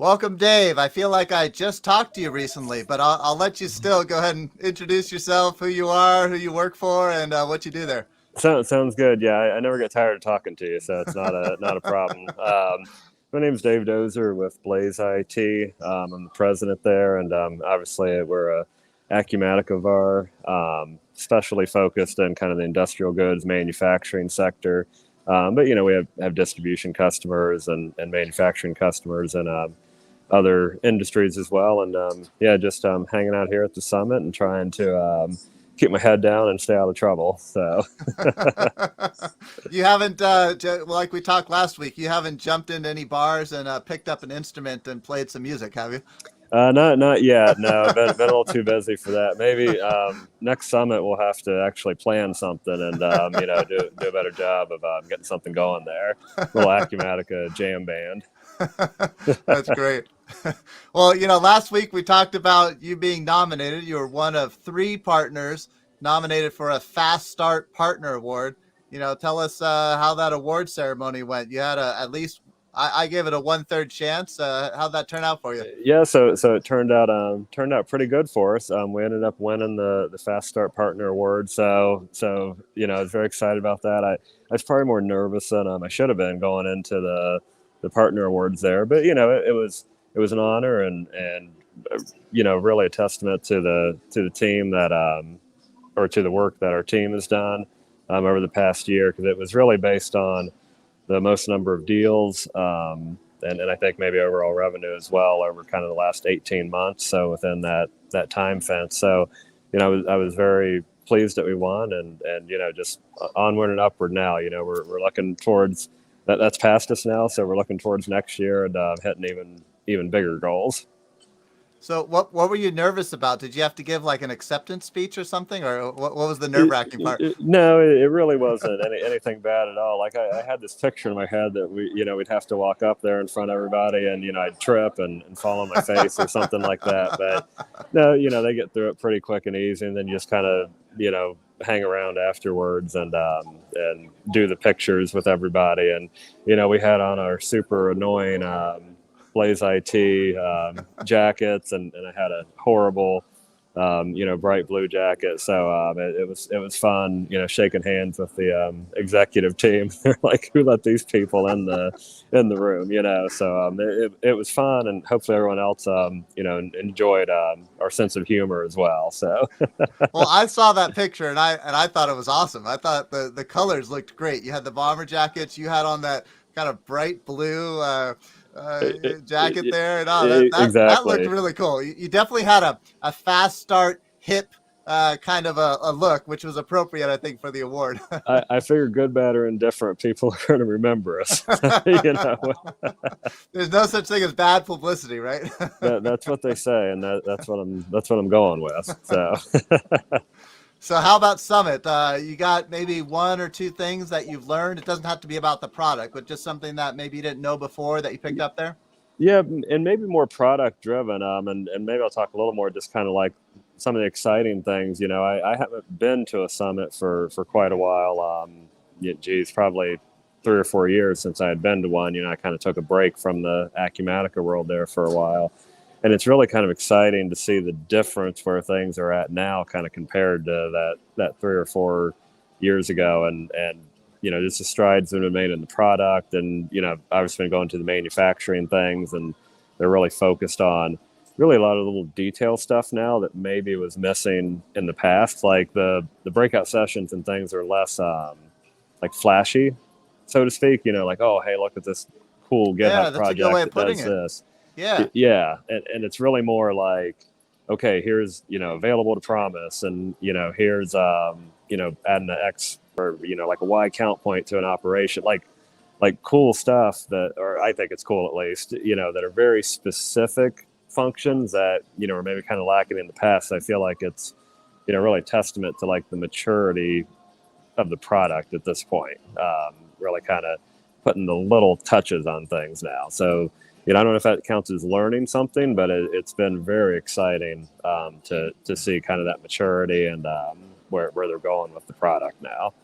Welcome, Dave. I feel like I just talked to you recently, but I'll let you still go ahead and introduce yourself, who you are, who you work for, and what you do there. Sounds good. Yeah, I never get tired of talking to you, so it's not a problem. My name's Dave Dozer with Blaze IT. I'm the president there, and obviously we're a Acumatica VAR, specially focused in kind of the industrial goods manufacturing sector. But we have distribution customers and manufacturing customers and other industries as well. And yeah, just hanging out here at the summit and trying to keep my head down and stay out of trouble. So You haven't, like we talked last week, you haven't jumped into any bars and picked up an instrument and played some music, have you? not yet. No, been a little too busy for that. Maybe next summit we'll have to actually plan something and do a better job of getting something going there. Little Acumatica jam band. That's great. Well, last week we talked about you being nominated. You were one of three partners nominated for a Fast Start Partner Award. Tell us how that award ceremony went. You had at least, I gave it a 1/3 chance. How'd that turn out for you? Yeah, so it turned out pretty good for us. We ended up winning the Fast Start Partner Award. So I was very excited about that. I was probably more nervous than I should have been going into the partner awards there, but it was an honor and really a testament to the team that or to the work that our team has done over the past year, because it was really based on the most number of deals, and I think maybe overall revenue as well over kind of the last 18 months. So within that time fence. So, I was very pleased that we won, and just onward and upward now. We're looking towards that's past us now. So we're looking towards next year and hitting even bigger goals. So what were you nervous about? Did you have to give like an acceptance speech or something, or what was the nerve wracking part? No, it really wasn't anything bad at all. Like I had this picture in my head that we'd have to walk up there in front of everybody, and I'd trip and fall on my face or something like that. But no, they get through it pretty quick and easy, and then you just kind of hang around afterwards and do the pictures with everybody. And we had on our super annoying Blaze IT jackets, and I had a horrible, bright blue jacket. So it was fun, shaking hands with the executive team. They're like, who let these people in the room, So it was fun, and hopefully everyone else, enjoyed our sense of humor as well. So Well, I saw that picture and I thought it was awesome. I thought the colors looked great. You had the bomber jackets. You had on that kind of bright blue jacket there, and that looked exactly. really cool. You definitely had a fast start, hip kind of a look, which was appropriate, I think, for the award. I figure good, bad, or indifferent, people are going to remember us. you know, There's no such thing as bad publicity, right? that's what they say, and that's what I'm going with. So So how about Summit? You got maybe one or two things that you've learned. It doesn't have to be about the product, but just something that maybe you didn't know before that you picked up there. yeah, and maybe more product driven. And maybe I'll talk a little more just kind of like some of the exciting things. I haven't been to a summit for quite a while. Geez, probably 3 or 4 years since I had been to one. I kind of took a break from the Acumatica world there for a while. And it's really kind of exciting to see the difference where things are at now, kind of compared to that 3 or 4 years ago, and just the strides that have been made in the product, and I've just been going to the manufacturing things, and they're really focused on really a lot of little detail stuff now that maybe was missing in the past, like the breakout sessions and things are less like flashy, so to speak. Like, oh, hey, look at this cool Yeah, GitHub that's a good way project of that putting does it. this. Yeah. Yeah, and it's really more like, okay, here's available to promise, and here's adding an X or like a Y count point to an operation, like cool stuff that, or I think it's cool at least, that are very specific functions that are maybe kind of lacking in the past. I feel like it's really testament to like the maturity of the product at this point. Really kind of putting the little touches on things now. So, I don't know if that counts as learning something, but it's been very exciting to see kind of that maturity and where they're going with the product now.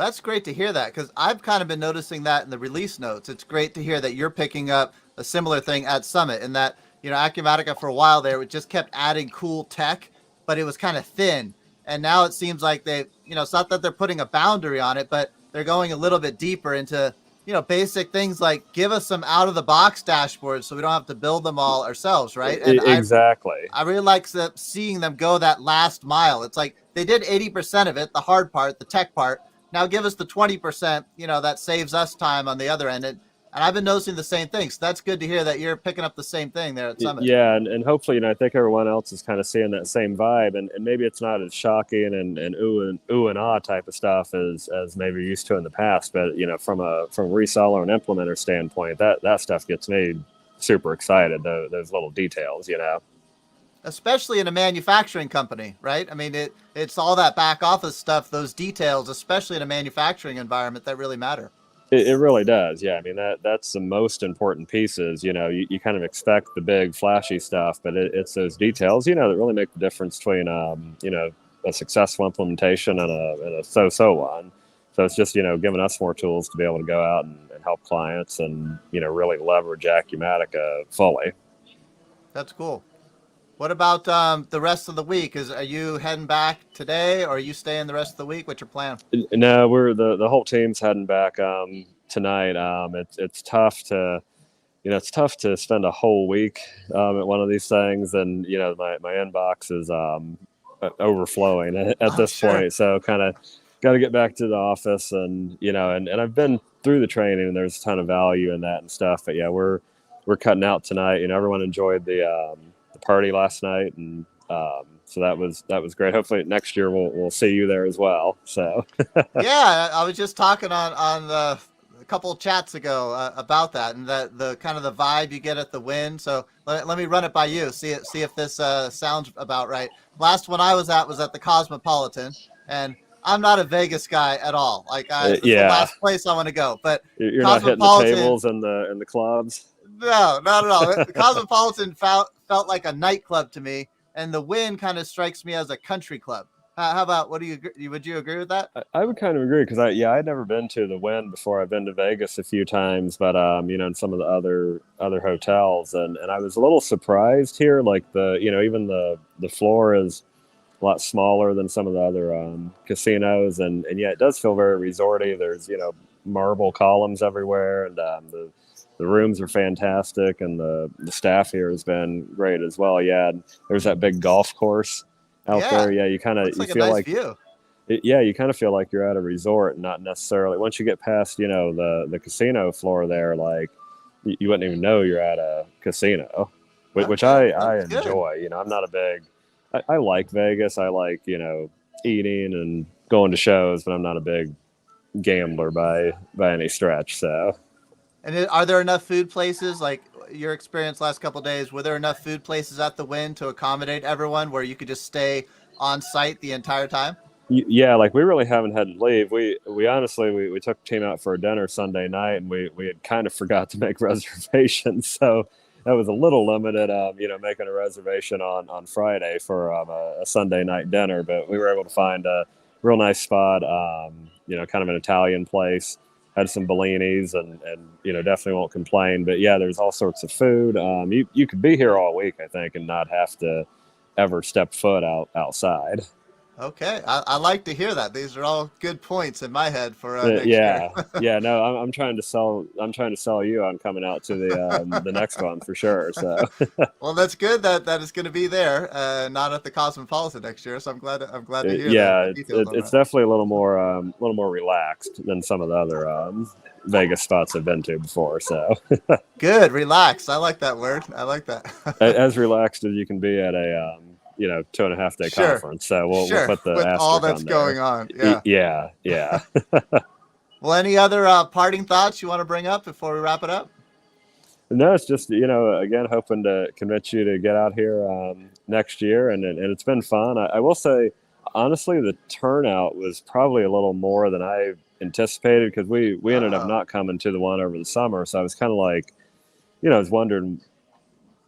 That's great to hear that because I've kind of been noticing that in the release notes. It's great to hear that you're picking up a similar thing at Summit and that, Acumatica for a while there, it just kept adding cool tech, but it was kind of thin. And now it seems like it's not that they're putting a boundary on it, but they're going a little bit deeper into, basic things like give us some out of the box dashboards so we don't have to build them all ourselves, right? And Exactly. I really like seeing them go that last mile. It's like they did 80% of it, the hard part, the tech part. Now give us the 20%, that saves us time on the other end. And I've been noticing the same thing. So that's good to hear that you're picking up the same thing there at Summit. Yeah, and hopefully, I think everyone else is kind of seeing that same vibe, and maybe it's not as shocking and ooh and ah type of stuff as maybe you're used to in the past. But from a reseller and implementer standpoint, that stuff gets me super excited. Those little details. Especially in a manufacturing company, right? I mean, it's all that back office stuff, those details, especially in a manufacturing environment, that really matter. It really does. Yeah, I mean that's the most important pieces. You kind of expect the big flashy stuff, but it's those details, that really make the difference between a successful implementation and a so-so one. So it's just giving us more tools to be able to go out and help clients and really leverage Acumatica fully. That's cool. What about the rest of the week? Are you heading back today, or are you staying the rest of the week? What's your plan? No, we're the whole team's heading back tonight. It's tough to spend a whole week at one of these things, and my inbox is overflowing at this Sure. point. So kind of got to get back to the office, and I've been through the training, and there's a ton of value in that and stuff. But yeah, we're cutting out tonight. Everyone enjoyed the party last night, and so that was great. Hopefully next year we'll see you there as well. So Yeah, I was just talking on a couple of chats ago about that, and that the kind of the vibe you get at the Win. So let me run it by you. See if this sounds about right. Last one I was at the Cosmopolitan, and I'm not a Vegas guy at all. Like it's the last place I want to go. But you're not hitting the tables and the clubs. No, not at all. The Cosmopolitan felt like a nightclub to me, and the Win kind of strikes me as a country club. How about would you agree with that? I would kind of agree because I'd never been to the Wynn before. I've been to Vegas a few times, but in some of the other hotels, and I was a little surprised here. Like even the floor is a lot smaller than some of the other casinos, and yeah, it does feel very resorty. There's marble columns everywhere, and the rooms are fantastic, and the staff here has been great as well. Yeah, and there's that big golf course out there. Yeah, you kind of like feel a nice like view. You kind of feel like you're at a resort, not necessarily. Once you get past the casino floor there, like you wouldn't even know you're at a casino, which I enjoy. I'm not a big. I like Vegas. I like eating and going to shows, but I'm not a big gambler by any stretch. So. And are there enough food places, like your experience last couple of days? Were there enough food places at the Wynn to accommodate everyone, where you could just stay on site the entire time? Yeah, like we really haven't had to leave. We honestly we took the team out for a dinner Sunday night, and we had kind of forgot to make reservations, so that was a little limited. Making a reservation on Friday for a Sunday night dinner, but we were able to find a real nice spot. Kind of an Italian place. Had some Bellinis, and definitely won't complain. But yeah, there's all sorts of food. You could be here all week, I think, and not have to ever step foot outside. Okay, I like to hear that. These are all good points in my head for next yeah, year. yeah. No, I'm trying to sell. I'm trying to sell you on coming out to the next one for sure. So. Well, that's good that it's going to be there, not at the Cosmopolitan next year. So I'm glad to hear yeah, the details on it's that. definitely a little more relaxed than some of the other Vegas spots I've been to before. So. Good, relax. I like that word. I like that. As relaxed as you can be at a 2.5 day conference. So we'll put the with asterisk all that's on there. going on. Yeah. Yeah. Well, any other parting thoughts you want to bring up before we wrap it up? No, it's just again hoping to convince you to get out here next year, and it's been fun. I will say honestly, the turnout was probably a little more than I anticipated, because we ended up not coming to the one over the summer, so I was kind of like, I was wondering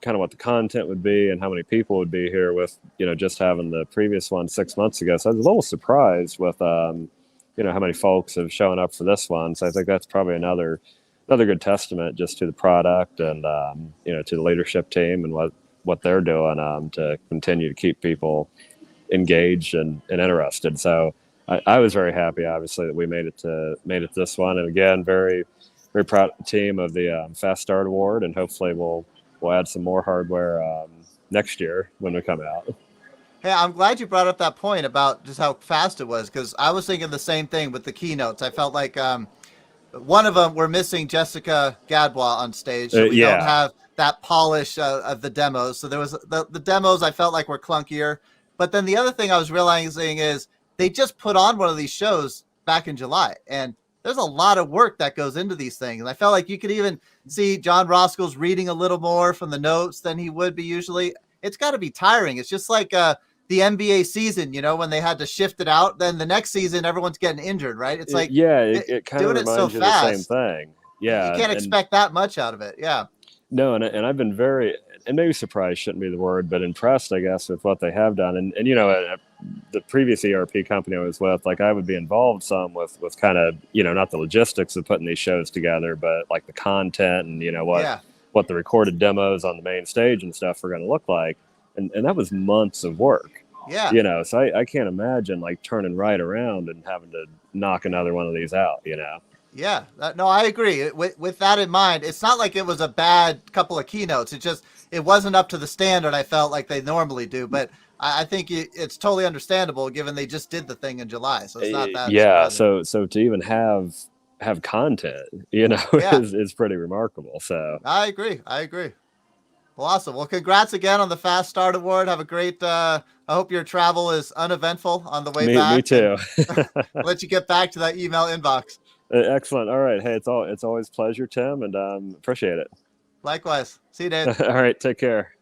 kind of what the content would be and how many people would be here with just having the previous one 6 months ago. So I was a little surprised with how many folks have shown up for this one. So I think that's probably another good testament just to the product and to the leadership team and what they're doing to continue to keep people engaged and interested. So I was very happy, obviously, that we made it this one, and again, very very proud of the team of the Fast Start Award, and hopefully we'll add some more hardware next year when we come out. Hey, I'm glad you brought up that point about just how fast it was, because I was thinking the same thing with the keynotes. I felt like one of them, we're missing Jessica Gadbois on stage, so we don't Yeah, have that polish of the demos. So there was the demos I felt like were clunkier. But then the other thing I was realizing is they just put on one of these shows back in July, and there's a lot of work that goes into these things. And I felt like you could even see John Roscoe's reading a little more from the notes than he would be usually. It's got to be tiring. It's just like the NBA season, when they had to shift it out. Then the next season, everyone's getting injured, right? It's like yeah, it kind of doing it so reminds you of the same fast. thing. You Yeah, can't and expect that much out of it. Yeah. no, and I've been very, and maybe surprised shouldn't be the word, but impressed, I guess, with what they have done. And at the previous ERP company I was with, like I would be involved some with kind of, not the logistics of putting these shows together, but like the content and, Yeah. what the recorded demos on the main stage and stuff are going to look like. And that was months of work, Yeah. so I can't imagine like turning right around and having to knock another one of these out. Yeah. No, I agree. With that in mind, it's not like it was a bad couple of keynotes. It wasn't up to the standard I felt like they normally do. But I think it's totally understandable given they just did the thing in July. So it's not that Yeah, surprising. so to even have content, Yeah. is pretty remarkable. So I agree. Well, awesome. Well, congrats again on the Fast Start Award. Have a great, I hope your travel is uneventful on the way me back, and too. let you get back to that email inbox. Excellent. All right. Hey, it's always a pleasure, Tim, and appreciate it. Likewise. See you, Dave. All right. Take care.